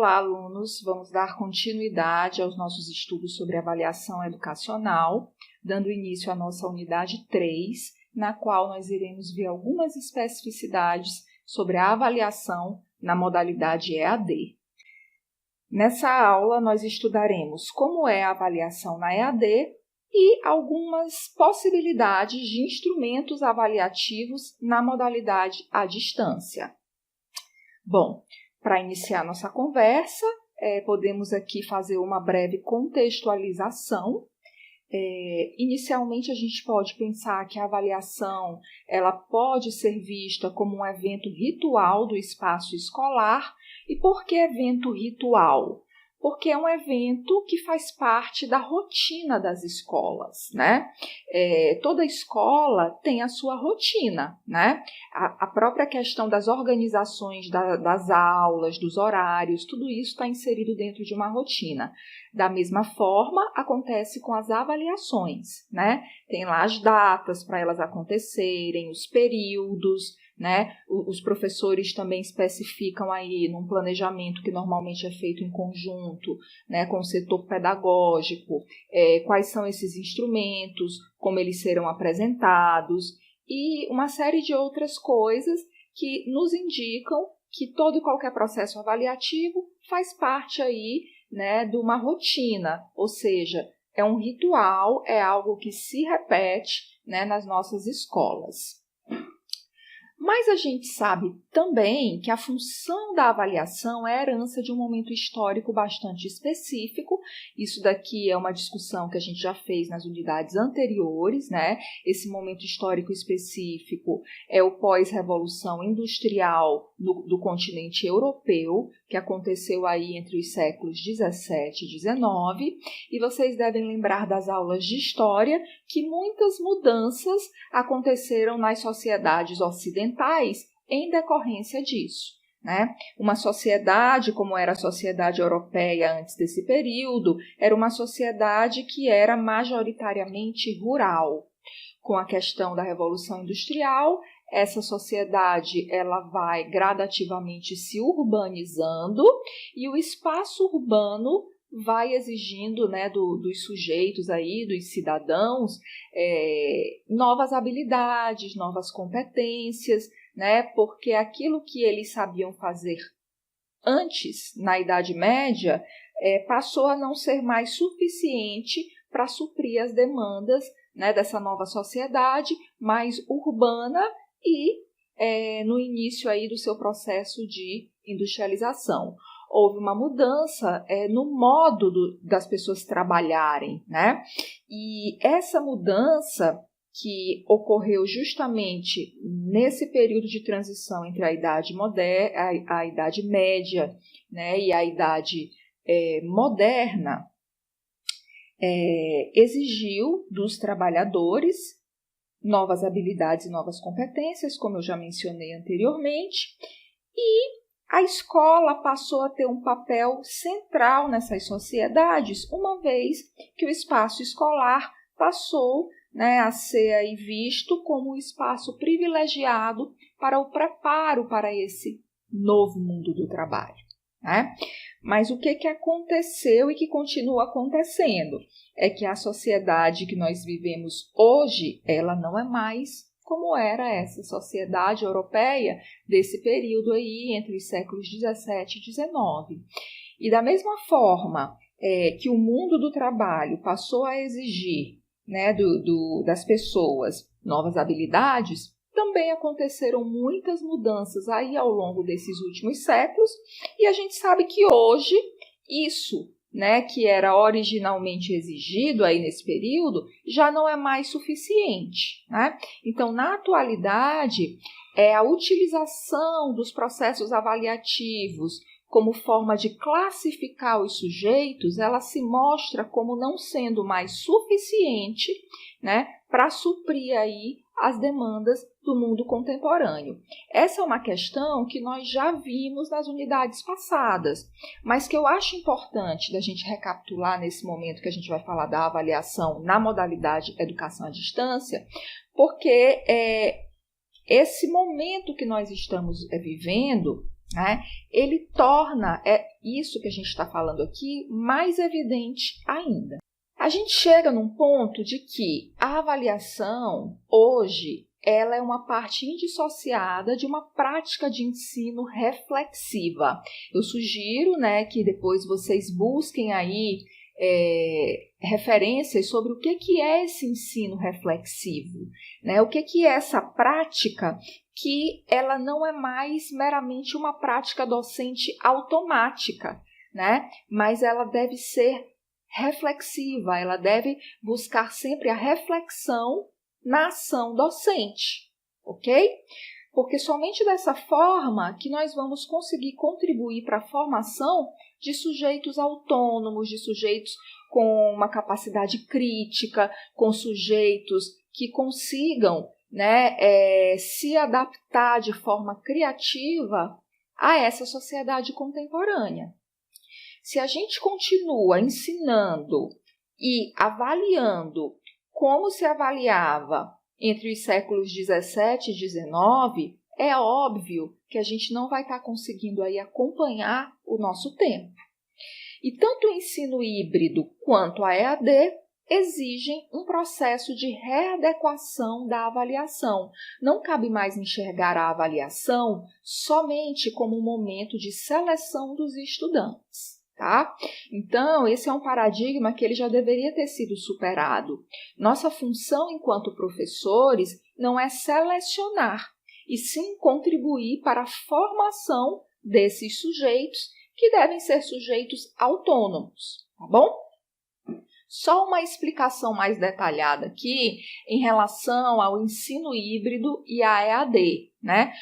Olá, alunos! Vamos dar continuidade aos nossos estudos sobre avaliação educacional, dando início à nossa unidade 3, na qual nós iremos ver algumas especificidades sobre a avaliação na modalidade EAD. Nessa aula, nós estudaremos como é a avaliação na EAD e algumas possibilidades de instrumentos avaliativos na modalidade à distância. Bom, para iniciar nossa conversa, podemos aqui fazer uma breve contextualização. Inicialmente, a gente pode pensar que a avaliação ela pode ser vista como um evento ritual do espaço escolar. E por que evento ritual? Porque é um evento que faz parte da rotina das escolas, né? Toda escola tem a sua rotina, né? A própria questão das organizações das aulas, dos horários, tudo isso está inserido dentro de uma rotina. Da mesma forma, acontece com as avaliações, né? Tem lá as datas para elas acontecerem, os períodos, né? Os professores também especificam aí num planejamento que normalmente é feito em conjunto, né, com o setor pedagógico, quais são esses instrumentos, como eles serão apresentados e uma série de outras coisas que nos indicam que todo e qualquer processo avaliativo faz parte aí, né, de uma rotina, ou seja, é um ritual, é algo que se repete, né, nas nossas escolas. Mas a gente sabe também que a função da avaliação é a herança de um momento histórico bastante específico. Isso daqui é uma discussão que a gente já fez nas unidades anteriores, né? Esse momento histórico específico é o pós-revolução industrial do continente europeu, que aconteceu aí entre os séculos 17 e 19. E vocês devem lembrar das aulas de história que muitas mudanças aconteceram nas sociedades ocidentais em decorrência disso, né? Uma sociedade, como era a sociedade europeia antes desse período, era uma sociedade que era majoritariamente rural. Com a questão da Revolução Industrial, essa sociedade ela vai gradativamente se urbanizando e o espaço urbano vai exigindo, né, dos sujeitos aí, dos cidadãos, novas habilidades, novas competências, né, porque aquilo que eles sabiam fazer antes, na Idade Média, passou a não ser mais suficiente para suprir as demandas, né, dessa nova sociedade mais urbana e no início aí do seu processo de industrialização. Houve uma mudança no modo das pessoas trabalharem, né? E essa mudança que ocorreu justamente nesse período de transição entre a Idade moderna, a Idade Média, né, e a Idade moderna, exigiu dos trabalhadores novas habilidades e novas competências, como eu já mencionei anteriormente, e a escola passou a ter um papel central nessas sociedades, uma vez que o espaço escolar passou, né, a ser aí visto como um espaço privilegiado para o preparo para esse novo mundo do trabalho, né? Mas o que aconteceu e que continua acontecendo é que a sociedade que nós vivemos hoje, ela não é mais como era essa sociedade europeia desse período aí entre os séculos 17 e 19. E da mesma forma que o mundo do trabalho passou a exigir, né, das pessoas novas habilidades, também aconteceram muitas mudanças aí ao longo desses últimos séculos, e a gente sabe que hoje isso, né, que era originalmente exigido aí nesse período, já não é mais suficiente, né? Então, na atualidade, a utilização dos processos avaliativos como forma de classificar os sujeitos, ela se mostra como não sendo mais suficiente, né, para suprir aí as demandas do mundo contemporâneo. Essa é uma questão que nós já vimos nas unidades passadas, mas que eu acho importante da gente recapitular nesse momento que a gente vai falar da avaliação na modalidade educação à distância, porque esse momento que nós estamos vivendo, né? Ele torna isso que a gente está falando aqui mais evidente ainda. A gente chega num ponto de que a avaliação, hoje, ela é uma parte indissociada de uma prática de ensino reflexiva. Eu sugiro, né, que depois vocês busquem aí referências sobre o que é esse ensino reflexivo, né? O que é essa prática que ela não é mais meramente uma prática docente automática, né? Mas ela deve ser reflexiva, ela deve buscar sempre a reflexão na ação docente, ok? Porque somente dessa forma que nós vamos conseguir contribuir para a formação de sujeitos autônomos, de sujeitos com uma capacidade crítica, com sujeitos que consigam, né, se adaptar de forma criativa a essa sociedade contemporânea. Se a gente continua ensinando e avaliando como se avaliava entre os séculos 17 e 19, é óbvio que a gente não vai estar conseguindo aí acompanhar o nosso tempo. E tanto o ensino híbrido quanto a EAD exigem um processo de readequação da avaliação. Não cabe mais enxergar a avaliação somente como um momento de seleção dos estudantes. Tá? Então, esse é um paradigma que ele já deveria ter sido superado. Nossa função enquanto professores não é selecionar, e sim contribuir para a formação desses sujeitos, que devem ser sujeitos autônomos, tá bom? Só uma explicação mais detalhada aqui em relação ao ensino híbrido e à EAD, né?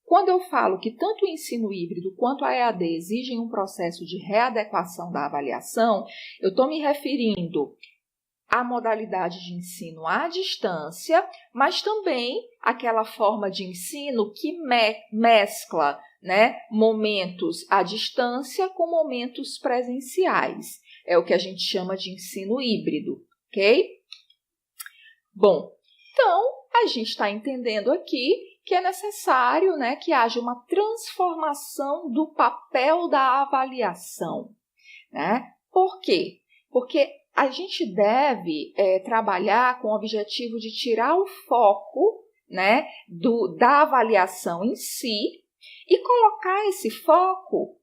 Quando eu falo que tanto o ensino híbrido quanto a EAD exigem um processo de readequação da avaliação, eu estou me referindo à modalidade de ensino à distância, mas também àquela forma de ensino que mescla, né, momentos à distância com momentos presenciais. É o que a gente chama de ensino híbrido, ok? Bom, então a gente está entendendo aqui que é necessário, né, que haja uma transformação do papel da avaliação, né? Por quê? Porque a gente deve trabalhar com o objetivo de tirar o foco, né, da avaliação em si e colocar esse foco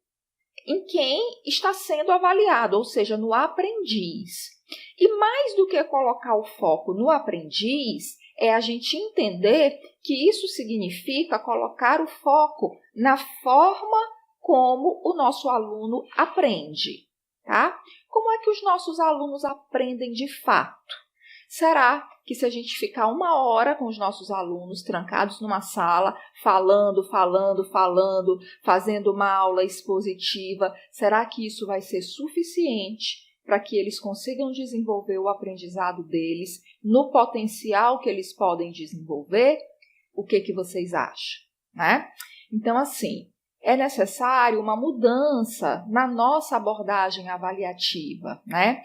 em quem está sendo avaliado, ou seja, no aprendiz. E mais do que colocar o foco no aprendiz, é a gente entender que isso significa colocar o foco na forma como o nosso aluno aprende, tá? Como é que os nossos alunos aprendem de fato? Será que se a gente ficar 1 hora com os nossos alunos trancados numa sala, falando, fazendo uma aula expositiva, será que isso vai ser suficiente para que eles consigam desenvolver o aprendizado deles no potencial que eles podem desenvolver? O que vocês acham, né? Então, assim, é necessário uma mudança na nossa abordagem avaliativa, né?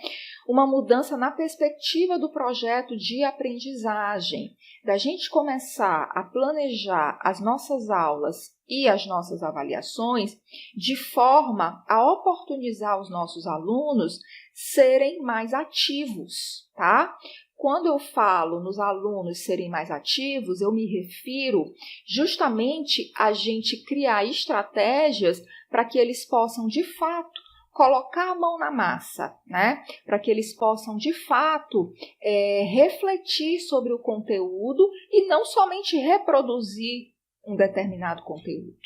Uma mudança na perspectiva do projeto de aprendizagem, da gente começar a planejar as nossas aulas e as nossas avaliações de forma a oportunizar os nossos alunos serem mais ativos, tá? Quando eu falo nos alunos serem mais ativos, eu me refiro justamente a gente criar estratégias para que eles possam, de fato, colocar a mão na massa, né? Para que eles possam, de fato, refletir sobre o conteúdo e não somente reproduzir um determinado conteúdo.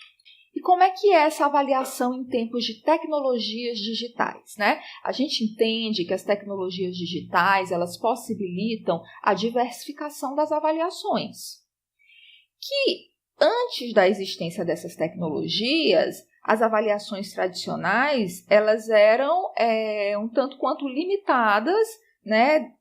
E como é que é essa avaliação em tempos de tecnologias digitais, né? A gente entende que as tecnologias digitais, elas possibilitam a diversificação das avaliações. Que antes da existência dessas tecnologias, as avaliações tradicionais, elas eram um tanto quanto limitadas, né,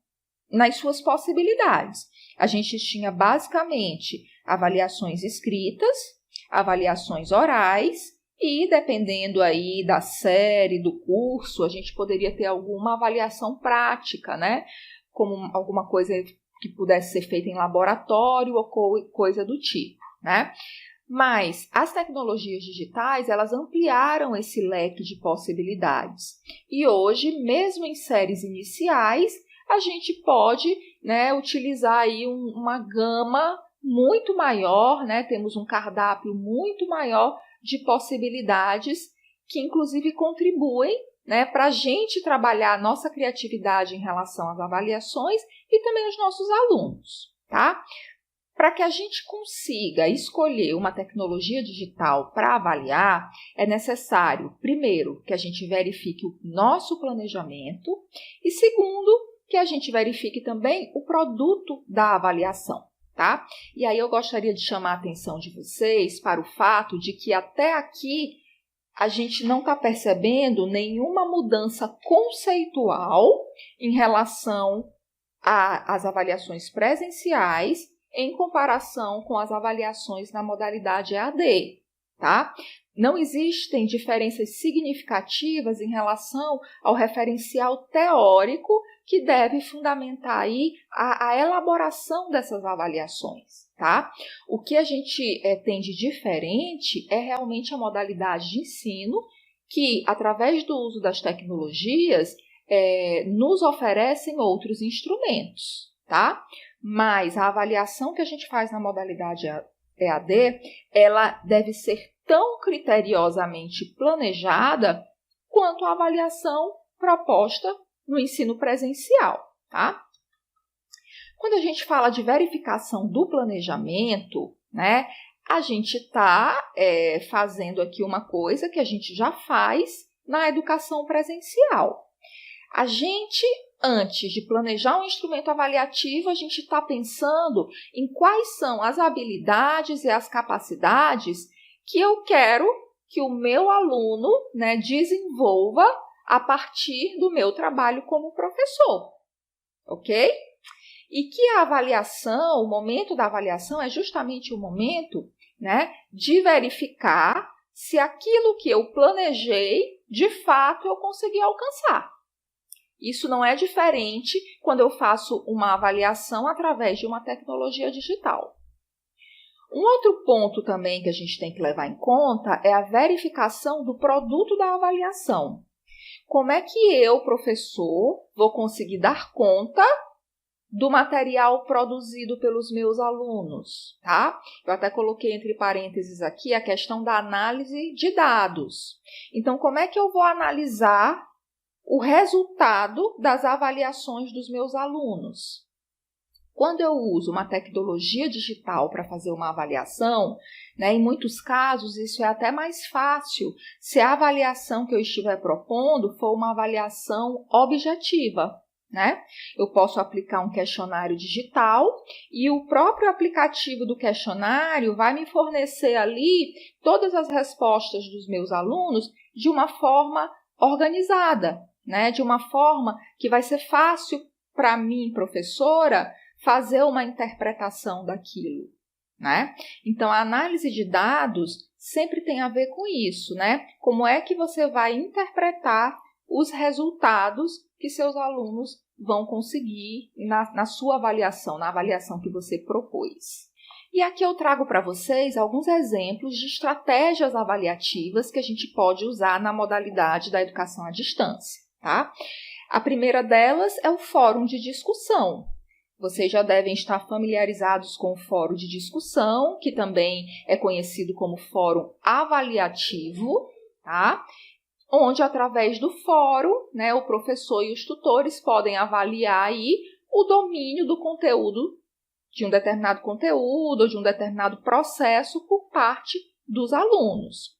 nas suas possibilidades. A gente tinha basicamente avaliações escritas, avaliações orais e, dependendo aí da série, do curso, a gente poderia ter alguma avaliação prática, né? Como alguma coisa que pudesse ser feita em laboratório ou coisa do tipo, né? Mas as tecnologias digitais, elas ampliaram esse leque de possibilidades. E hoje, mesmo em séries iniciais, a gente pode, né, utilizar aí uma gama muito maior, né? Temos um cardápio muito maior de possibilidades que, inclusive, contribuem, né, para a gente trabalhar a nossa criatividade em relação às avaliações e também os nossos alunos, tá? Para que a gente consiga escolher uma tecnologia digital para avaliar, é necessário, primeiro, que a gente verifique o nosso planejamento e, segundo, que a gente verifique também o produto da avaliação, tá? E aí eu gostaria de chamar a atenção de vocês para o fato de que até aqui a gente não está percebendo nenhuma mudança conceitual em relação às avaliações presenciais em comparação com as avaliações na modalidade EAD, tá? Não existem diferenças significativas em relação ao referencial teórico que deve fundamentar aí a elaboração dessas avaliações, tá? O que a gente tem de diferente é realmente a modalidade de ensino que, através do uso das tecnologias, nos oferecem outros instrumentos, tá? Mas a avaliação que a gente faz na modalidade EAD, ela deve ser tão criteriosamente planejada quanto a avaliação proposta no ensino presencial, tá? Quando a gente fala de verificação do planejamento, né, a gente está fazendo aqui uma coisa que a gente já faz na educação presencial. A gente, antes de planejar um instrumento avaliativo, a gente está pensando em quais são as habilidades e as capacidades que eu quero que o meu aluno, né, desenvolva a partir do meu trabalho como professor, ok? E que a avaliação, o momento da avaliação é justamente o momento, né, de verificar se aquilo que eu planejei, de fato, eu consegui alcançar. Isso não é diferente quando eu faço uma avaliação através de uma tecnologia digital. Um outro ponto também que a gente tem que levar em conta é a verificação do produto da avaliação. Como é que eu, professor, vou conseguir dar conta do material produzido pelos meus alunos, tá? Eu até coloquei entre parênteses aqui a questão da análise de dados. Então, como é que eu vou analisar o resultado das avaliações dos meus alunos? Quando eu uso uma tecnologia digital para fazer uma avaliação, né, em muitos casos isso é até mais fácil se a avaliação que eu estiver propondo for uma avaliação objetiva, né? Eu posso aplicar um questionário digital e o próprio aplicativo do questionário vai me fornecer ali todas as respostas dos meus alunos de uma forma organizada, né? De uma forma que vai ser fácil para mim, professora, fazer uma interpretação daquilo, né? Então, a análise de dados sempre tem a ver com isso, né? Como é que você vai interpretar os resultados que seus alunos vão conseguir na sua avaliação, na avaliação que você propôs. E aqui eu trago para vocês alguns exemplos de estratégias avaliativas que a gente pode usar na modalidade da educação à distância, tá? A primeira delas é o fórum de discussão. Vocês já devem estar familiarizados com o fórum de discussão, que também é conhecido como fórum avaliativo, tá? Onde, através do fórum, né, o professor e os tutores podem avaliar aí o domínio do conteúdo, de um determinado conteúdo ou de um determinado processo por parte dos alunos.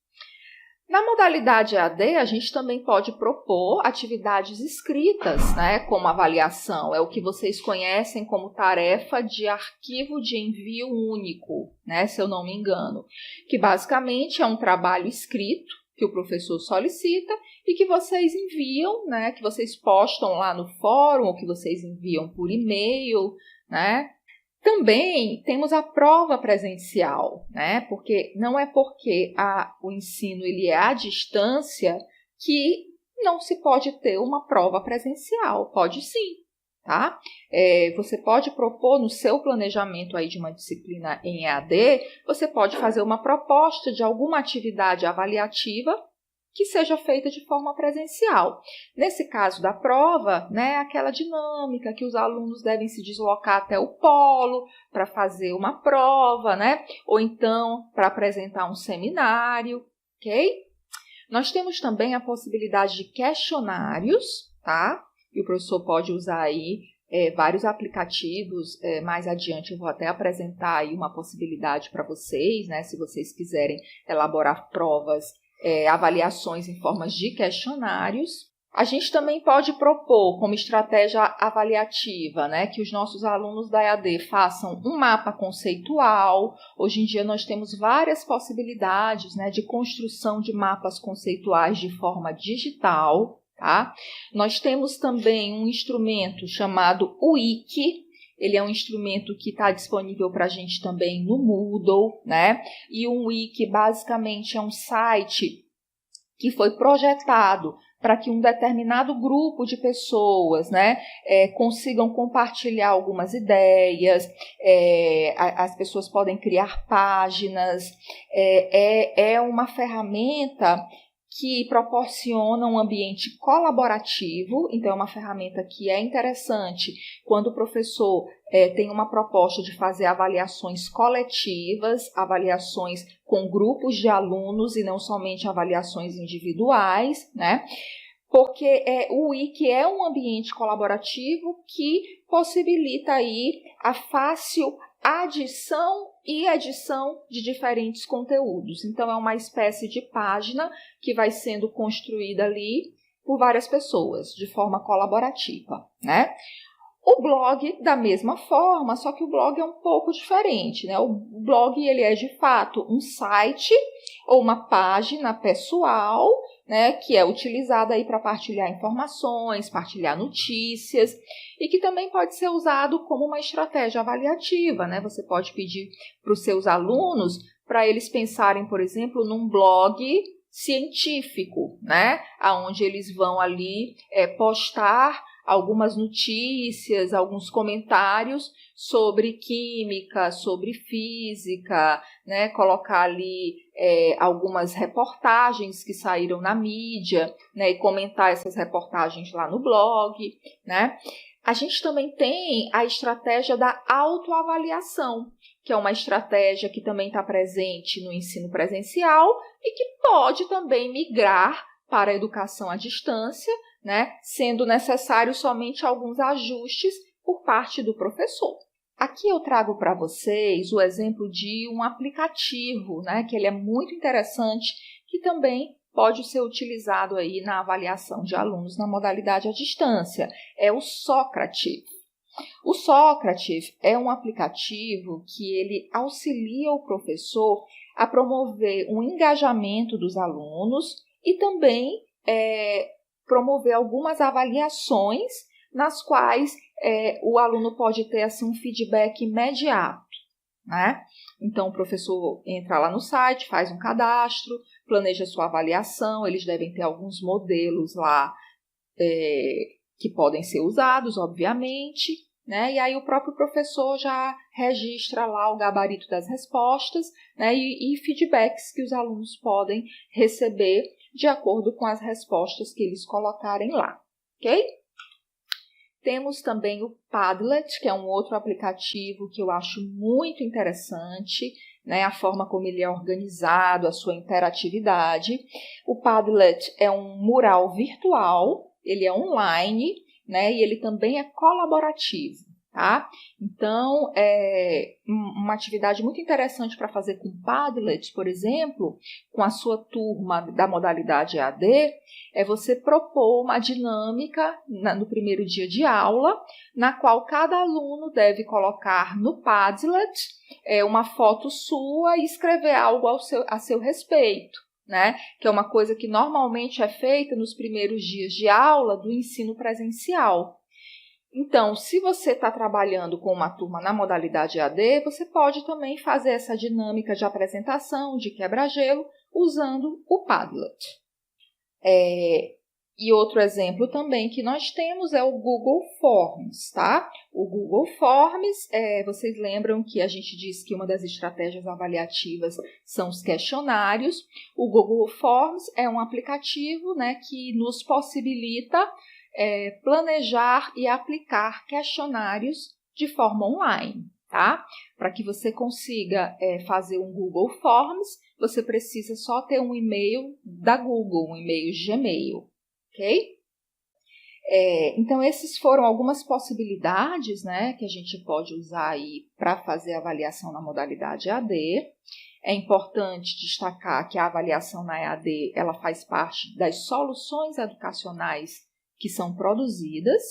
Na modalidade EAD, a gente também pode propor atividades escritas, né, como avaliação. É o que vocês conhecem como tarefa de arquivo de envio único, né, se eu não me engano, que basicamente é um trabalho escrito que o professor solicita e que vocês enviam, né, que vocês postam lá no fórum ou que vocês enviam por e-mail, né? Também temos a prova presencial, né? Porque não é porque o ensino ele é à distância que não se pode ter uma prova presencial. Pode sim, tá? Você pode propor no seu planejamento aí de uma disciplina em EAD, você pode fazer uma proposta de alguma atividade avaliativa que seja feita de forma presencial. Nesse caso da prova, né, aquela dinâmica que os alunos devem se deslocar até o polo para fazer uma prova, né, ou então para apresentar um seminário, ok? Nós temos também a possibilidade de questionários, tá? E o professor pode usar aí vários aplicativos. Mais adiante eu vou até apresentar aí uma possibilidade para vocês, né? Se vocês quiserem elaborar provas, avaliações em formas de questionários. A gente também pode propor como estratégia avaliativa, né, que os nossos alunos da EAD façam um mapa conceitual. Hoje em dia nós temos várias possibilidades, né, de construção de mapas conceituais de forma digital. Tá? Nós temos também um instrumento chamado Wiki. Ele é um instrumento que está disponível para a gente também no Moodle, né? E um Wiki basicamente é um site que foi projetado para que um determinado grupo de pessoas, né, consigam compartilhar algumas ideias, as pessoas podem criar páginas, é uma ferramenta que proporciona um ambiente colaborativo. Então é uma ferramenta que é interessante quando o professor tem uma proposta de fazer avaliações coletivas, avaliações com grupos de alunos e não somente avaliações individuais, né? Porque o Wiki é um ambiente colaborativo que possibilita aí a fácil adição e edição de diferentes conteúdos. Então, é uma espécie de página que vai sendo construída ali por várias pessoas, de forma colaborativa, né? O blog, da mesma forma, só que o blog é um pouco diferente, né? O blog, ele é, de fato, um site ou uma página pessoal, né, que é utilizada aí para partilhar informações, partilhar notícias, e que também pode ser usado como uma estratégia avaliativa, né? Você pode pedir para os seus alunos para eles pensarem, por exemplo, num blog científico, né? Onde eles vão ali postar algumas notícias, alguns comentários sobre química, sobre física, né? Colocar ali algumas reportagens que saíram na mídia, né? E comentar essas reportagens lá no blog, né? A gente também tem a estratégia da autoavaliação, que é uma estratégia que também está presente no ensino presencial e que pode também migrar para a educação à distância, né, sendo necessário somente alguns ajustes por parte do professor. Aqui eu trago para vocês o exemplo de um aplicativo, né, que ele é muito interessante, que também pode ser utilizado aí na avaliação de alunos na modalidade à distância. É o Socrative. O Socrative é um aplicativo que ele auxilia o professor a promover um engajamento dos alunos e também promover algumas avaliações nas quais o aluno pode ter assim, um feedback imediato, né? Então, o professor entra lá no site, faz um cadastro, planeja sua avaliação, eles devem ter alguns modelos lá que podem ser usados, obviamente, né? E aí o próprio professor já registra lá o gabarito das respostas, né? E feedbacks que os alunos podem receber de acordo com as respostas que eles colocarem lá, ok? Temos também o Padlet, que é um outro aplicativo que eu acho muito interessante, né? A forma como ele é organizado, a sua interatividade. O Padlet é um mural virtual, ele é online, né? E ele também é colaborativo, tá? Então, uma atividade muito interessante para fazer com o Padlet, por exemplo, com a sua turma da modalidade EAD, é você propor uma dinâmica no primeiro dia de aula, na qual cada aluno deve colocar no Padlet uma foto sua e escrever algo a seu respeito, né? Que é uma coisa que normalmente é feita nos primeiros dias de aula do ensino presencial. Então, se você está trabalhando com uma turma na modalidade EAD, você pode também fazer essa dinâmica de apresentação, de quebra-gelo, usando o Padlet. E outro exemplo também que nós temos é o Google Forms, tá? O Google Forms, vocês lembram que a gente disse que uma das estratégias avaliativas são os questionários. O Google Forms é um aplicativo, né, que nos possibilita planejar e aplicar questionários de forma online, tá? Para que você consiga fazer um Google Forms, você precisa só ter um e-mail da Google, um e-mail Gmail, ok? Então, essas foram algumas possibilidades, né, que a gente pode usar aí para fazer a avaliação na modalidade EAD. É importante destacar que a avaliação na EAD ela faz parte das soluções educacionais que são produzidas.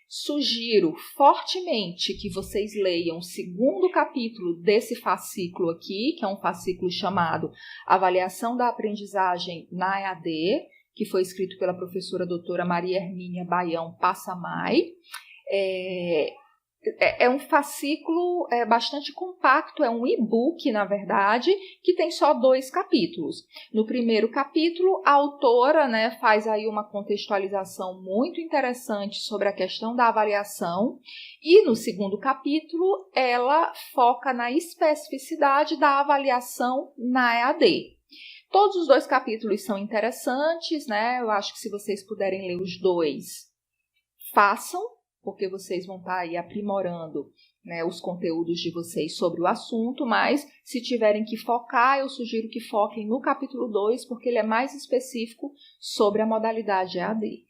Sugiro fortemente que vocês leiam o segundo capítulo desse fascículo aqui, que é um fascículo chamado Avaliação da Aprendizagem na EAD, que foi escrito pela professora doutora Maria Hermínia Baião Passamay. É um fascículo bastante compacto, é um e-book, na verdade, que tem só 2 capítulos. No primeiro capítulo, a autora, né, faz aí uma contextualização muito interessante sobre a questão da avaliação, e no segundo capítulo, ela foca na especificidade da avaliação na EAD. Todos os 2 capítulos são interessantes, né? Eu acho que se vocês puderem ler os 2, façam, porque vocês vão estar aí aprimorando, né, os conteúdos de vocês sobre o assunto, mas se tiverem que focar, eu sugiro que foquem no capítulo 2, porque ele é mais específico sobre a modalidade EAD.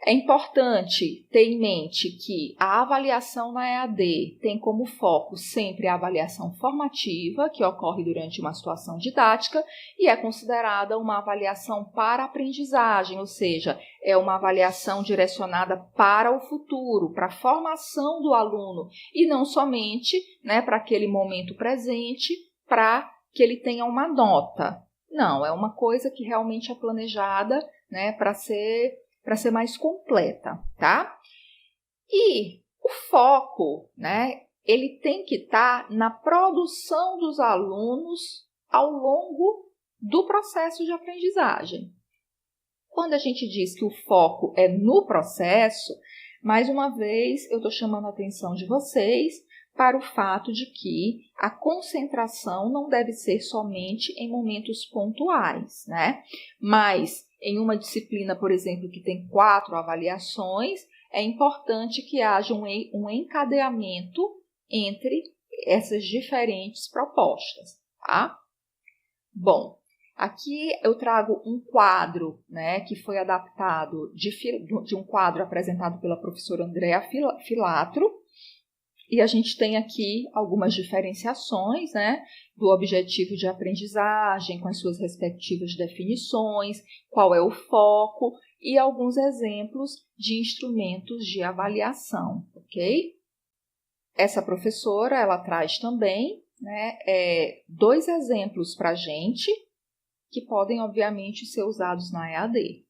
É importante ter em mente que a avaliação na EAD tem como foco sempre a avaliação formativa, que ocorre durante uma situação didática, e é considerada uma avaliação para aprendizagem, ou seja, é uma avaliação direcionada para o futuro, para a formação do aluno, e não somente, né, para aquele momento presente, para que ele tenha uma nota. Não, é uma coisa que realmente é planejada, né, para ser mais completa, tá? E o foco, né, ele tem que estar na produção dos alunos ao longo do processo de aprendizagem. Quando a gente diz que o foco é no processo, mais uma vez eu estou chamando a atenção de vocês para o fato de que a concentração não deve ser somente em momentos pontuais, né? Mas em uma disciplina, por exemplo, que tem 4 avaliações, é importante que haja um encadeamento entre essas diferentes propostas, tá? Bom, aqui eu trago um quadro, né, que foi adaptado de um quadro apresentado pela professora Andréa Filatro, e a gente tem aqui algumas diferenciações, né, do objetivo de aprendizagem, com as suas respectivas definições, qual é o foco e alguns exemplos de instrumentos de avaliação, ok? Essa professora, ela traz também, né, 2 exemplos para a gente, que podem, obviamente, ser usados na EAD.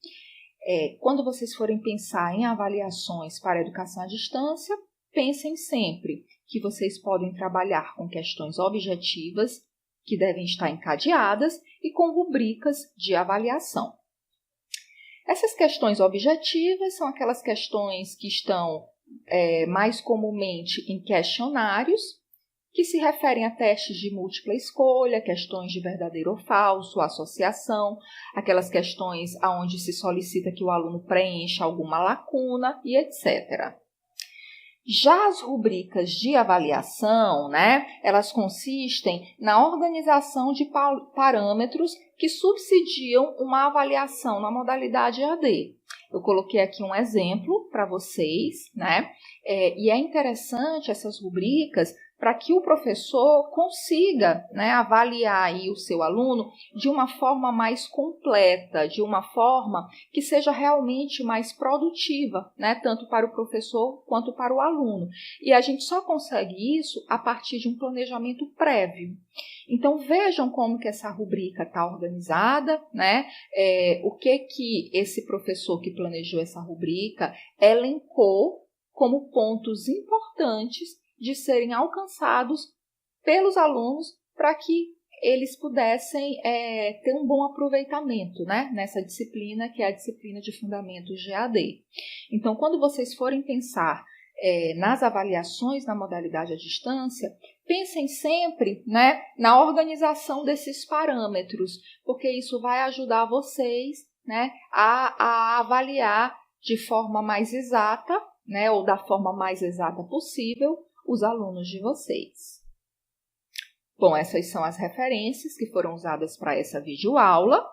Quando vocês forem pensar em avaliações para a educação à distância, pensem sempre que vocês podem trabalhar com questões objetivas, que devem estar encadeadas, e com rubricas de avaliação. Essas questões objetivas são aquelas questões que estão mais comumente em questionários, que se referem a testes de múltipla escolha, questões de verdadeiro ou falso, associação, aquelas questões onde se solicita que o aluno preencha alguma lacuna e etc. Já as rubricas de avaliação, né, elas consistem na organização de parâmetros que subsidiam uma avaliação na modalidade EAD. Eu coloquei aqui um exemplo para vocês, né, e é interessante essas rubricas para que o professor consiga, né, avaliar aí o seu aluno de uma forma mais completa, de uma forma que seja realmente mais produtiva, né, tanto para o professor quanto para o aluno. E a gente só consegue isso a partir de um planejamento prévio. Então, vejam como que essa rubrica está organizada, né? O que esse professor que planejou essa rubrica elencou como pontos importantes de serem alcançados pelos alunos para que eles pudessem ter um bom aproveitamento, né, nessa disciplina, que é a disciplina de Fundamentos de EAD. Então, quando vocês forem pensar nas avaliações na modalidade à distância, pensem sempre, né, na organização desses parâmetros, porque isso vai ajudar vocês, né, a avaliar de forma mais exata, né, ou da forma mais exata possível, os alunos de vocês. Bom, essas são as referências que foram usadas para essa videoaula.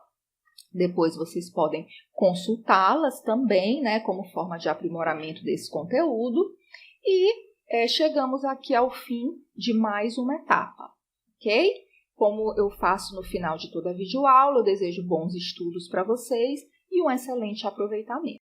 Depois vocês podem consultá-las também, né, como forma de aprimoramento desse conteúdo. E chegamos aqui ao fim de mais uma etapa, ok? Como eu faço no final de toda a videoaula, eu desejo bons estudos para vocês e um excelente aproveitamento.